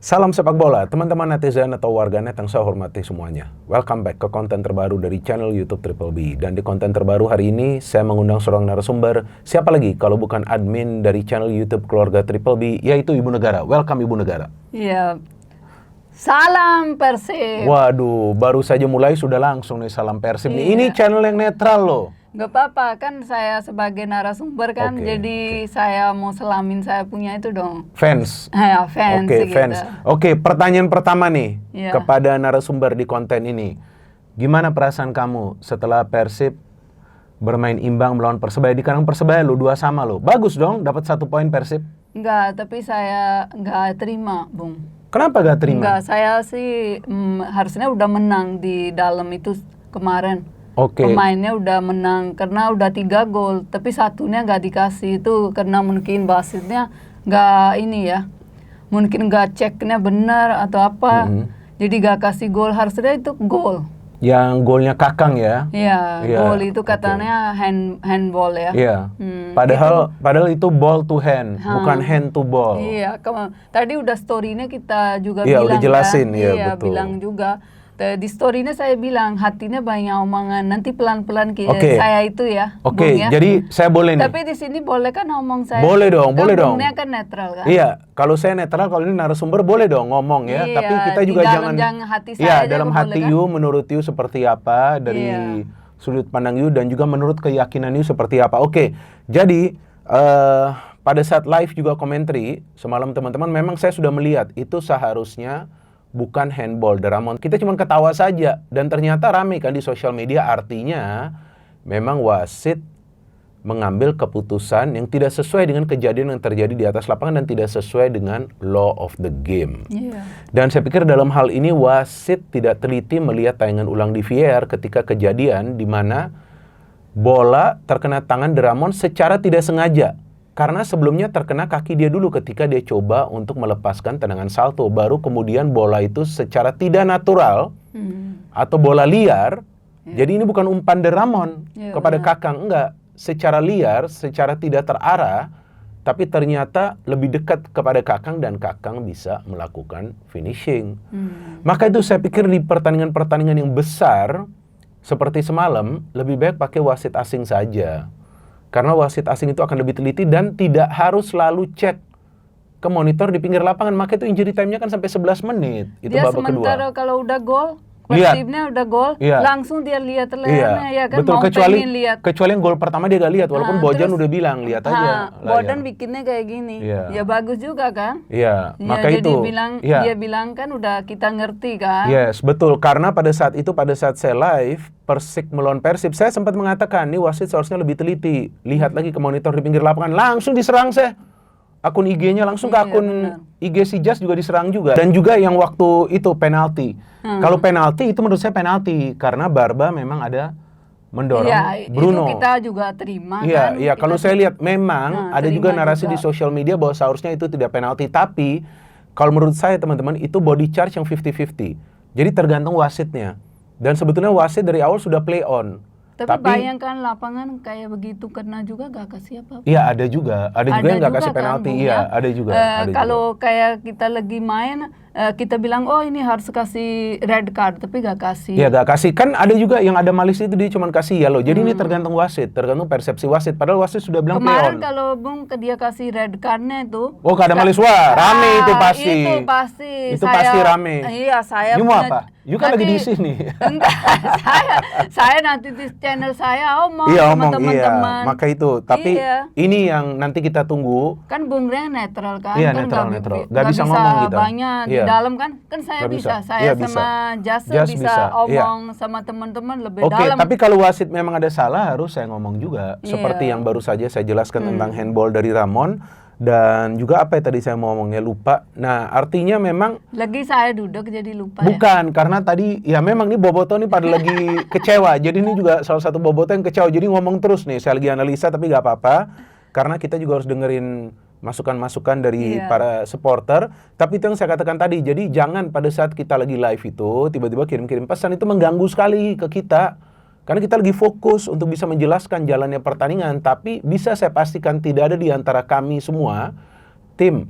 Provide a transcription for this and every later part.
Salam sepak bola, teman-teman netizen atau warganet yang saya hormati semuanya. Welcome back ke konten terbaru dari channel YouTube Triple B. Dan di konten terbaru hari ini, saya mengundang seorang narasumber. Siapa lagi kalau bukan admin dari channel YouTube keluarga Triple B, yaitu Ibu Negara. Welcome Ibu Negara. Iya. Salam Persib. Waduh, baru saja mulai sudah langsung nih salam Persib nih. Iya. Ini channel yang netral loh. Gak apa-apa, kan saya sebagai narasumber kan, jadi saya mau selamin saya punya itu dong. Fans. Ya, fans Oke, gitu. fans. Oke, pertanyaan pertama nih Iya. kepada narasumber di konten ini. Gimana perasaan kamu setelah Persib bermain imbang melawan Persebaya? Di kandang Persebaya lo 2-2 lo. Bagus dong, dapat 1 poin Persib. Enggak, tapi saya enggak terima, Bung. Kenapa gak terima? Enggak, saya sih harusnya udah menang di dalam itu kemarin. Oke. Pemainnya udah menang karena udah 3 gol, tapi satunya nggak dikasih itu karena mungkin wasitnya nggak ini ya, mungkin nggak ceknya benar atau apa, jadi nggak kasih gol. Harusnya itu gol. Yang golnya Kakang ya? Iya, Iya, gol itu katanya handball ya. Iya. Padahal itu ball to hand, bukan hand to ball. Iya, tadi udah story-nya kita juga Iya, bilang udah jelasin, kan? iya, Iya, betul. bilang juga. Di story-nya saya bilang hatinya banyak omongan, nanti pelan-pelan Oke. saya itu ya. Oke, Bung, ya. jadi saya boleh nih. Tapi di sini boleh kan ngomong saya? Boleh dong, boleh dong. Bungnya kan netral kan? Iya, kalau saya netral, kalau ini narasumber boleh dong ngomong ya. Iya, Tapi kita di juga dalam hati saya Iya, aja dalam boleh hati kan? you, menurut you seperti apa dari Iya. sudut pandang you dan juga menurut keyakinan you seperti apa. Oke, jadi pada saat live juga komentari semalam teman-teman, memang saya sudah melihat itu seharusnya bukan handball Ramon. Kita cuma ketawa saja dan ternyata rame kan di sosial media, artinya memang wasit mengambil keputusan yang tidak sesuai dengan kejadian yang terjadi di atas lapangan dan tidak sesuai dengan law of the game. Iya. Dan saya pikir dalam hal ini wasit tidak teliti melihat tayangan ulang di VAR ketika kejadian di mana bola terkena tangan Ramon secara tidak sengaja. Karena sebelumnya terkena kaki dia dulu ketika dia coba untuk melepaskan tendangan salto. Baru kemudian bola itu secara tidak natural atau bola liar. Jadi ini bukan umpan Ramon Iya, kepada benar. Kakang, enggak. Secara liar, secara tidak terarah. Tapi ternyata lebih dekat kepada Kakang dan Kakang bisa melakukan finishing. Maka itu saya pikir di pertandingan-pertandingan yang besar seperti semalam, lebih baik pakai wasit asing saja. Karena wasit asing itu akan lebih teliti dan tidak harus selalu cek ke monitor di pinggir lapangan. Maka itu injury time-nya kan sampai 11 menit. Itu Dia babak kedua. sementara kalau udah gol, Lihat. Persibnya udah gol, Iya. langsung dia lihat layarnya ya kan, betul. mau pengen lihat. Kecuali yang gol pertama dia gak lihat. Walaupun Bojan Terus, udah bilang, lihat aja layar. Bojan bikinnya kayak gini, Iya. ya bagus juga kan? Iya, Ya, maka jadi itu. Iya. dia bilang kan udah kita ngerti kan? Yes, betul. Karena pada saat itu, pada saat saya live, Persik melawan Persib, saya sempat mengatakan, nih wasit seharusnya lebih teliti. Lihat lagi ke monitor di pinggir lapangan, langsung diserang saya. Akun IG-nya langsung ke Iya, akun benar. IG si Jas juga diserang juga. Dan juga yang waktu itu penalti. Kalau penalti itu menurut saya penalti. Karena Barba memang ada mendorong Iya, Bruno. itu kita juga terima Iya, kan? iya. Kalau saya lihat memang ada juga terima narasi juga. di sosial media bahwa seharusnya itu tidak penalti. Tapi kalau menurut saya teman-teman itu body charge yang 50-50. Jadi tergantung wasitnya. Dan sebetulnya wasit dari awal sudah play on. Tapi bayangkan lapangan kayak begitu kena juga gak kasih apa-apa. Iya, ada juga yang nggak kasih juga penalti. Bung, Iya, ya? ada juga. Kalau kayak kita lagi main, kita bilang oh ini harus kasih red card, tapi gak kasih. Iya, gak kasih. Kan ada juga yang ada malis itu dia cuma kasih yellow. Jadi ini tergantung wasit, tergantung persepsi wasit. Padahal wasit sudah bilang play Kemarin on. kalau Bung dia kasih red cardnya itu. Oh, gak ada malis. Wah, rame itu pasti. Itu pasti. Itu pasti rame. Iya, saya You mau apa? You kan lagi di sini. Enggak, saya nanti di channel saya omong Iya, sama omong, teman-teman. iya. Maka itu. Tapi Iya. ini yang nanti kita tunggu. Kan Bung Ren netral kan? Iya, kan netral. Nggak bisa ngomong kita. Banyak di Iya. dalam kan saya Nggak bisa. bisa. Saya Iya, sama Jas bisa bisa. omong sama teman-teman lebih Oke, dalam. tapi kalau wasit memang ada salah harus saya ngomong juga. Seperti Iya. yang baru saja saya jelaskan tentang handball dari Ramon. Dan juga apa ya tadi saya mau ngomongnya, lupa. Nah, artinya memang Lagi saya duduk jadi lupa ya. bukan, karena tadi ya memang nih Boboto nih pada lagi kecewa. Jadi ini juga salah satu Boboto yang kecewa. Jadi ngomong terus nih, saya lagi analisa tapi nggak apa-apa. Karena kita juga harus dengerin masukan-masukan dari para supporter. Tapi itu yang saya katakan tadi. Jadi jangan pada saat kita lagi live itu tiba-tiba kirim-kirim pesan, itu mengganggu sekali ke kita. Karena kita lagi fokus untuk bisa menjelaskan jalannya pertandingan. Tapi bisa saya pastikan tidak ada di antara kami semua tim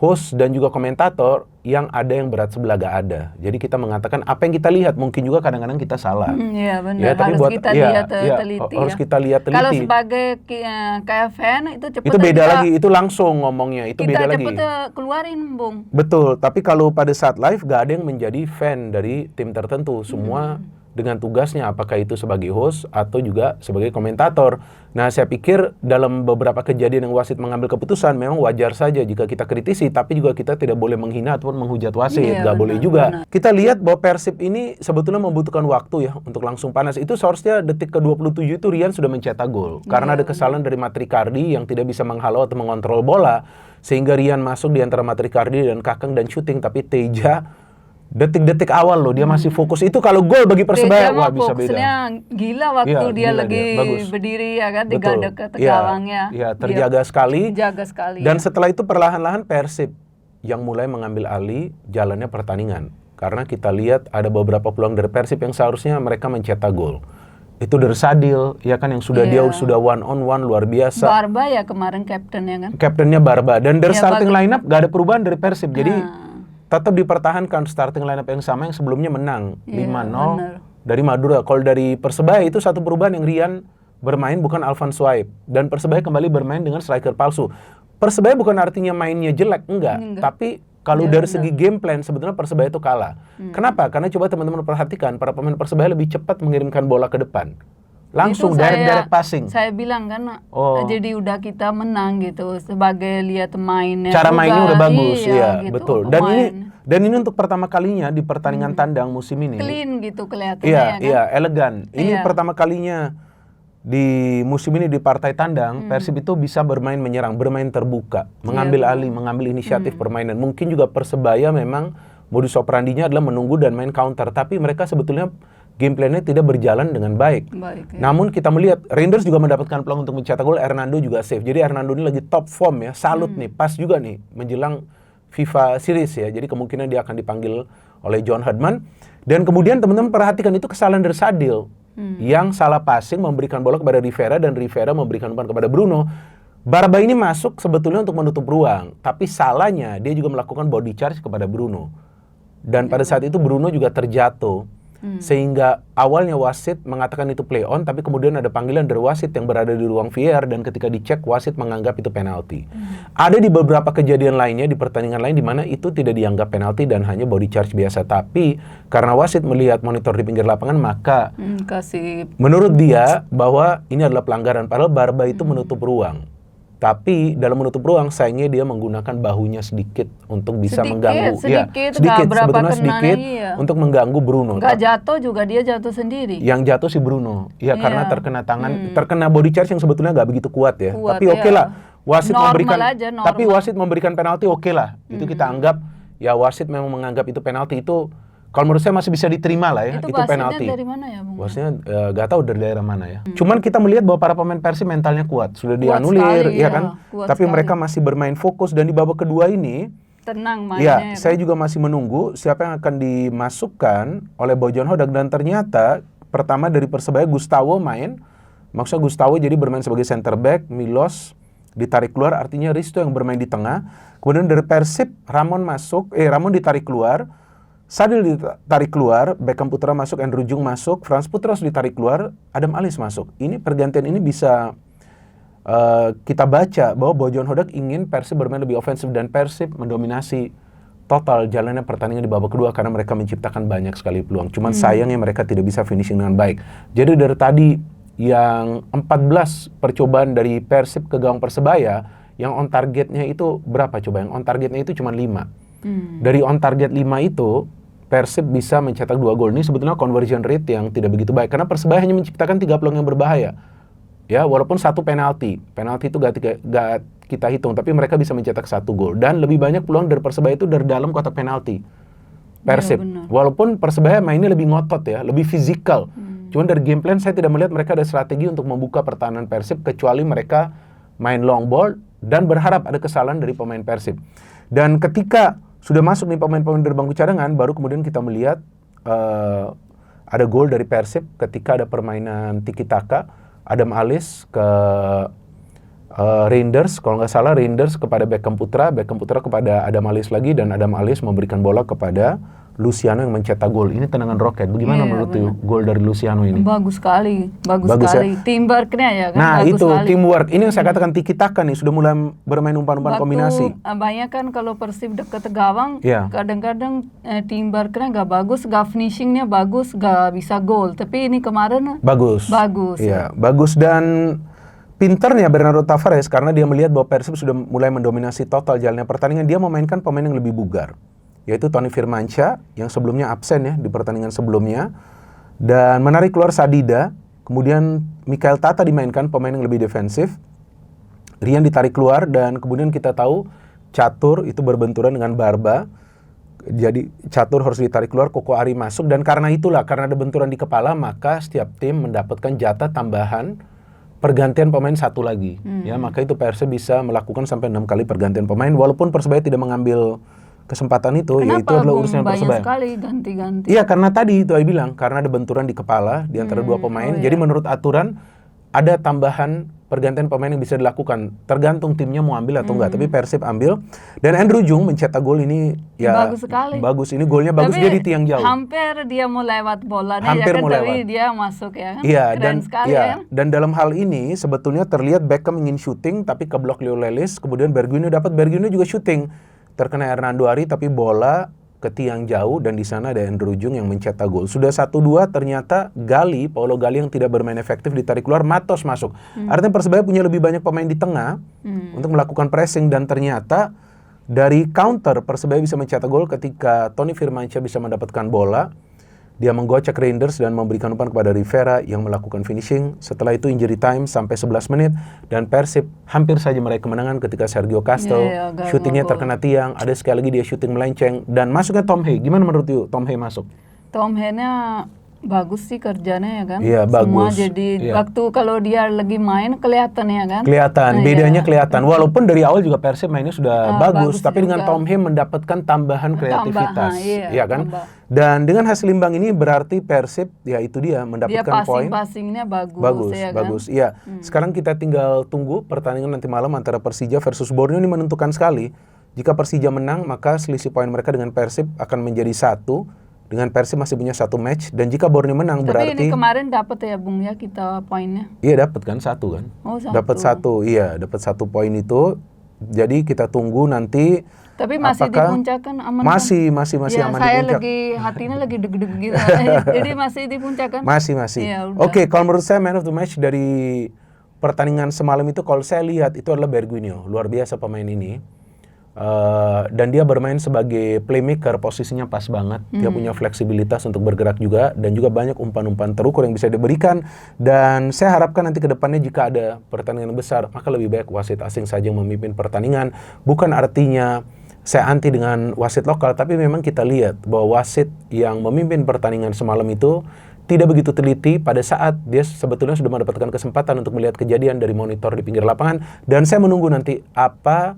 host dan juga komentator yang ada yang berat sebelah gak ada. Jadi kita mengatakan apa yang kita lihat, mungkin juga kadang-kadang kita salah. Iya benar. Ya, tapi Harus buat kita ya, lihat ya, teliti harus ya. kita lihat teliti. Kalau sebagai kayak fan itu cepet Itu beda kita, lagi, itu langsung ngomongnya, itu kita beda lagi. cepet keluarin, Bung. Betul, tapi kalau pada saat live gak ada yang menjadi fan dari tim tertentu. Semua dengan tugasnya, apakah itu sebagai host atau juga sebagai komentator. Nah, saya pikir dalam beberapa kejadian yang wasit mengambil keputusan, memang wajar saja jika kita kritisi, tapi juga kita tidak boleh menghina ataupun menghujat wasit, Iya, gak benar, boleh juga. benar. Kita lihat bahwa Persib ini sebetulnya membutuhkan waktu ya untuk langsung panas. Itu seharusnya detik ke-27 itu Rian sudah mencetak gol. Karena Iya, ada kesalahan dari Matrikardi yang tidak bisa menghalau atau mengontrol bola, sehingga Rian masuk di antara Matrikardi dan Kakang dan syuting, tapi Teja detik-detik awal loh dia masih fokus. Itu kalau gol bagi Persebaya, Teja wah mah bisa beda. fokusnya gila waktu Iya, dia gila lagi dia, bagus. berdiri ya kan di Betul. dekat Iya, gawangnya. iya, terjaga sekali. Jaga sekali. Dan ya. setelah itu perlahan-lahan Persib yang mulai mengambil alih jalannya pertandingan. Karena kita lihat ada beberapa peluang dari Persib yang seharusnya mereka mencetak gol. Itu dari Sadil, ya kan, yang sudah dia Iya. sudah one on one luar biasa. Barba ya kemarin kaptennya kan. Kaptennya Barba, dan dari Iya, starting bagus. lineup gak ada perubahan dari Persib. Jadi Nah, tetap dipertahankan starting lineup yang sama yang sebelumnya menang Iya, 5-0 benar. dari Madura. Kalau dari Persebaya itu satu perubahan yang Rian bermain bukan Alvan Suaib, dan Persebaya kembali bermain dengan striker palsu. Persebaya bukan artinya mainnya jelek, enggak. Tapi kalau Iya, dari segi game plan sebetulnya Persebaya itu kalah. Kenapa? Karena coba teman-teman perhatikan, para pemain Persebaya lebih cepat mengirimkan bola ke depan. Langsung itu direct passing. Saya bilang kan, Oh. jadi udah kita menang gitu sebagai lihat mainnya. Cara juga. mainnya udah bagus, iya, gitu, betul. pemain. Dan ini untuk pertama kalinya di pertandingan tandang musim ini. Clean gitu kelihatannya Iya, ya kan. iya, elegan. Ini Iya. pertama kalinya di musim ini di partai tandang, Persib itu bisa bermain menyerang, bermain terbuka, mengambil alih, mengambil inisiatif permainan. Mungkin juga Persebaya memang modus operandinya adalah menunggu dan main counter, tapi mereka sebetulnya game plan-nya tidak berjalan dengan baik. Baik, ya. Namun kita melihat Rangers juga mendapatkan peluang untuk mencetak gol, Hernando juga save. Jadi Hernando ini lagi top form ya, salut nih, pas juga nih menjelang FIFA Series ya. Jadi kemungkinan dia akan dipanggil oleh John Herdman. Dan kemudian teman-teman perhatikan itu kesalahan dari Sadil yang salah passing, memberikan bola kepada Rivera dan Rivera memberikan umpan kepada Bruno. Barba ini masuk sebetulnya untuk menutup ruang, tapi salahnya dia juga melakukan body charge kepada Bruno. Dan pada saat itu Bruno juga terjatuh. Sehingga awalnya wasit mengatakan itu play on, tapi kemudian ada panggilan dari wasit yang berada di ruang VAR, dan ketika dicek wasit menganggap itu penalti. Ada di beberapa kejadian lainnya di pertandingan lain di mana itu tidak dianggap penalti dan hanya body charge biasa, tapi karena wasit melihat monitor di pinggir lapangan, maka Kasih menurut dia bahwa ini adalah pelanggaran, padahal Barba itu menutup ruang. Tapi dalam menutup ruang, sayangnya dia menggunakan bahunya sedikit untuk bisa mengganggu. sedikit, sedikit, nggak berapa sebetulnya kenanya, sedikit iya. untuk mengganggu Bruno. nggak jatuh juga, dia jatuh sendiri. Yang jatuh si Bruno, ya karena Iya. terkena tangan, terkena body charge yang sebetulnya nggak begitu kuat ya. Kuat, Tapi oke iya. lah, wasit Normal memberikan, aja, normal. tapi wasit memberikan penalti oke lah. Itu kita anggap, ya wasit memang menganggap itu penalti, itu kalau menurut saya masih bisa diterima lah ya, itu wasitnya penalti. dari mana ya, Bung? Wasitnya nggak tahu dari daerah mana ya. Cuman kita melihat bahwa para pemain Persib mentalnya kuat, sudah dianulir, sekali, ya ya. kan? Kuat Tapi sekali. mereka masih bermain fokus, dan di babak kedua ini, Tenang mainnya. ya, ya saya kan? juga masih menunggu siapa yang akan dimasukkan oleh Bojan Hodak, dan ternyata pertama dari Persebaya Gustavo main. Maksudnya Gustavo jadi bermain sebagai center back, Milos ditarik keluar, artinya Risto yang bermain di tengah. Kemudian dari Persib Ramon ditarik keluar, Sadil ditarik keluar, Beckham Putra masuk, Andrew Jung masuk, Frans Putros ditarik keluar, Adam Alis masuk. Ini pergantian ini bisa kita baca bahwa Bojan Hodak ingin Persib bermain lebih ofensif, dan Persib mendominasi total jalannya pertandingan di babak kedua karena mereka menciptakan banyak sekali peluang. Cuman sayangnya mereka tidak bisa finishing dengan baik. Jadi dari tadi yang 14 percobaan dari Persib ke gawang Persebaya, yang on targetnya itu berapa coba? Yang on targetnya itu cuma 5. Dari on target 5 itu Persib bisa mencetak 2 gol. Ini sebetulnya conversion rate yang tidak begitu baik karena Persebaya hanya menciptakan 3 peluang yang berbahaya. Ya, walaupun 1 penalti. Penalti itu gak kita hitung, tapi mereka bisa mencetak 1 gol. Dan lebih banyak peluang dari Persebaya itu dari dalam kotak penalti. Persib. benar. Walaupun Persebaya mainnya lebih ngotot ya, lebih fisikal. Cuman dari game plan saya tidak melihat mereka ada strategi untuk membuka pertahanan Persib, kecuali mereka main long ball dan berharap ada kesalahan dari pemain Persib. Dan ketika sudah masuk nih pemain-pemain dari bangku cadangan, baru kemudian kita melihat ada gol dari Persib ketika ada permainan tiki taka. Adam Alis ke Reinders, kalau nggak salah Reinders kepada Beckham Putra kepada Adam Alis lagi, dan Adam Alis memberikan bola kepada Luciano yang mencetak gol. Ini tendangan roket. Bagaimana menurut you gol dari Luciano ini? Bagus sekali, bagus Bagus sekali. Teamworknya ya kan. Nah bagus itu sekali. teamwork. Ini yang saya katakan tiki taka nih, sudah mulai bermain umpan-umpan kombinasi. Banyak kan kalau Persib dekat gawang, Iya. kadang-kadang teamworknya nggak bagus, nggak finishingnya bagus, nggak bisa gol. Tapi ini kemarin Bagus. bagus. Iya, bagus, dan pinternya Bernardo Tavares karena dia melihat bahwa Persib sudah mulai mendominasi total jalannya pertandingan, dia memainkan pemain yang lebih bugar, yaitu Tony Firmansyah yang sebelumnya absen ya di pertandingan sebelumnya, dan menarik keluar Sadida, kemudian Mikael Tata dimainkan, pemain yang lebih defensif, Rian ditarik keluar, dan kemudian kita tahu Catur itu berbenturan dengan Barba, jadi Catur harus ditarik keluar, Koko Ari masuk, dan karena itulah, karena ada benturan di kepala, maka setiap tim mendapatkan jatah tambahan pergantian pemain satu lagi, ya, maka itu Persib bisa melakukan sampai 6 kali pergantian pemain, walaupun Persebaya tidak mengambil kesempatan itu. Kenapa ya itu adalah urusan banyak Persebaya. sekali ganti-ganti? Iya, karena tadi itu saya bilang, karena ada benturan di kepala di antara dua pemain, jadi menurut aturan ada tambahan pergantian pemain yang bisa dilakukan, tergantung timnya mau ambil atau enggak, tapi Persib ambil, dan Andrew Jung mencetak gol ini ya Bagus sekali. bagus, ini golnya bagus, Tapi dia di tiang jauh. hampir dia mau lewat bolanya, Hampir ya kan, mau tapi lewat. dia masuk ya kan. Iya, Keren dan sekali iya, ya. dan dalam hal ini sebetulnya terlihat Beckham ingin syuting tapi keblok Leo Lelis, kemudian Bergwijn juga syuting, terkena Hernando Ari tapi bola ke tiang jauh, dan di sana ada Andrew Jung yang mencetak gol. Sudah 1-2, ternyata Paulo Gali yang tidak bermain efektif ditarik keluar, Matos masuk. Artinya Persebaya punya lebih banyak pemain di tengah untuk melakukan pressing, dan ternyata dari counter Persebaya bisa mencetak gol ketika Tony Firmansyah bisa mendapatkan bola. Dia menggocek Reinders dan memberikan umpan kepada Rivera yang melakukan finishing. Setelah itu injury time sampai 11 menit, dan Persib hampir saja meraih kemenangan ketika Sergio Castro syutingnya terkena tiang. Ada sekali lagi dia syuting melenceng, dan masuknya Tom Hay. Gimana menurut you Tom Hay masuk? Tom Hay-nya bagus sih kerjanya ya kan. Iya, Semua bagus. jadi Iya. waktu kalau dia lagi main kelihatan ya kan. Kelihatan, bedanya kelihatan. Walaupun dari awal juga Persib mainnya sudah bagus, bagus tapi dengan juga. Tom Hay mendapatkan tambahan kreativitas, iya, kan? tambah. Dan dengan hasil imbang ini berarti Persib, ya itu dia Dia mendapatkan poin. passing-passingnya bagus, Bagus, ya kan. bagus. Iya. Sekarang kita tinggal tunggu pertandingan nanti malam antara Persija versus Borneo, ini menentukan sekali. Jika Persija menang, maka selisih poin mereka dengan Persib akan menjadi 1. Dengan Persib masih punya 1 match, dan jika Borneo menang Tapi berarti ini kemarin dapat ya Bung ya kita poinnya. iya dapat kan 1 kan? Oh, 1. Dapat 1, iya, dapat 1 poin itu. Jadi kita tunggu nanti. Tapi masih di apakah puncak kan aman masih kan? Ya, aman saya di puncak. hatinya lagi deg-deg gitu. Jadi masih di puncak kan? Masih. Ya, udah. Oke, kalau menurut saya man of the match dari pertandingan semalam itu, kalau saya lihat itu adalah Bergwijn. Luar biasa pemain ini. Dan dia bermain sebagai playmaker, posisinya pas banget. Dia punya fleksibilitas untuk bergerak juga, dan juga banyak umpan-umpan terukur yang bisa diberikan. Dan saya harapkan nanti ke depannya jika ada pertandingan besar, maka lebih baik wasit asing saja yang memimpin pertandingan. Bukan artinya saya anti dengan wasit lokal, tapi memang kita lihat bahwa wasit yang memimpin pertandingan semalam itu tidak begitu teliti pada saat dia sebetulnya sudah mendapatkan kesempatan untuk melihat kejadian dari monitor di pinggir lapangan. Dan saya menunggu nanti apakah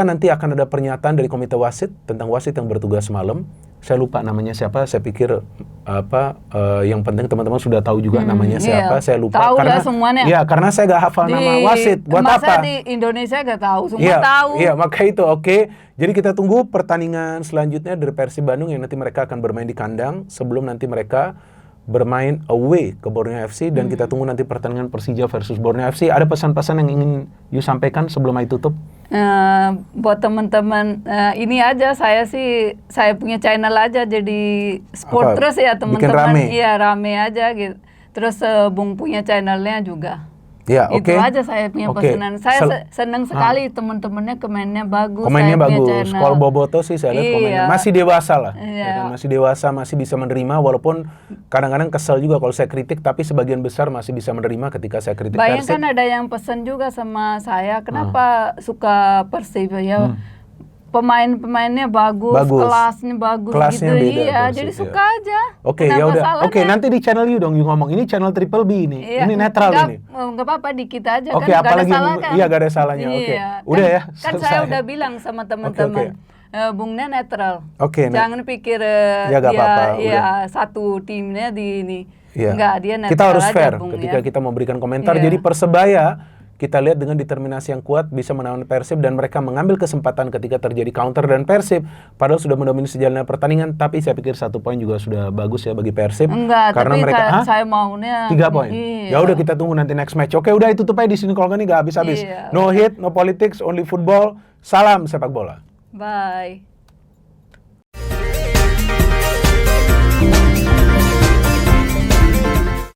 nanti akan ada pernyataan dari komite wasit tentang wasit yang bertugas malam. Saya lupa namanya siapa. Saya pikir yang penting teman-teman sudah tahu juga namanya siapa. Iya. Saya lupa Tahu karena lah semuanya. ya karena saya gak hafal nama wasit. Buat masa apa? di Indonesia gak tahu, semua Iya, tahu. iya, maka itu oke. Jadi kita tunggu pertandingan selanjutnya dari Persib Bandung yang nanti mereka akan bermain di kandang sebelum nanti mereka bermain away ke Borneo FC, dan kita tunggu nanti pertandingan Persija versus Borneo FC. Ada pesan-pesan yang ingin you sampaikan sebelum I tutup? Buat teman-teman, ini aja saya punya channel aja jadi sport Apa? terus ya Bikin teman-teman. rame? Iya, rame aja gitu. Terus Bung punya channelnya juga. Ya, oke. Itu aja saya punya Oke. pesanan. Saya senang sekali teman-temannya komennya bagus. Komennya saya punya bagus. channel. Kalau Boboto sih saya lihat komennya Iya. masih dewasa lah. Iya. Ya kan? Masih dewasa, masih bisa menerima, walaupun kadang-kadang kesel juga kalau saya kritik, tapi sebagian besar masih bisa menerima ketika saya kritik Bayangkan Persib. ada yang pesan juga sama saya, kenapa suka Persib ya? Pemain-pemainnya bagus, kelasnya bagus Kelasnya gitu. beda, Iya, Persib, jadi iya. suka aja. Oke, Kenapa ya udah. salahnya? Oke, nanti di channel you dong you ngomong. Ini channel Triple B ini. Iya, Ini netral ini. Nggak apa-apa dikit aja Oke, kan. apalagi nggak ada salah kan? iya, nggak ada salahnya. Oke. Iya. Udah ya. Kan saya selesai. udah bilang sama teman-teman. Bungnya netral. Oke, Jangan pikir Ya, nggak apa-apa, ya satu timnya di ini. Iya. Enggak, dia netral Kita harus aja, fair Bung, ketika ya. kita memberikan komentar. Iya. Jadi Persebaya kita lihat dengan determinasi yang kuat bisa menawan Persib dan mereka mengambil kesempatan ketika terjadi counter dan Persib padahal sudah mendominasi jalannya pertandingan, tapi saya pikir 1 poin juga sudah bagus ya bagi Persib. Enggak, karena tapi mereka saya maunya 3 poin. iya. Ya udah kita tunggu nanti next match. Oke, udah itu tuh di sini kalau nggak nih nggak habis-habis. Iya. No hit, no politics, only football. Salam sepak bola. Bye.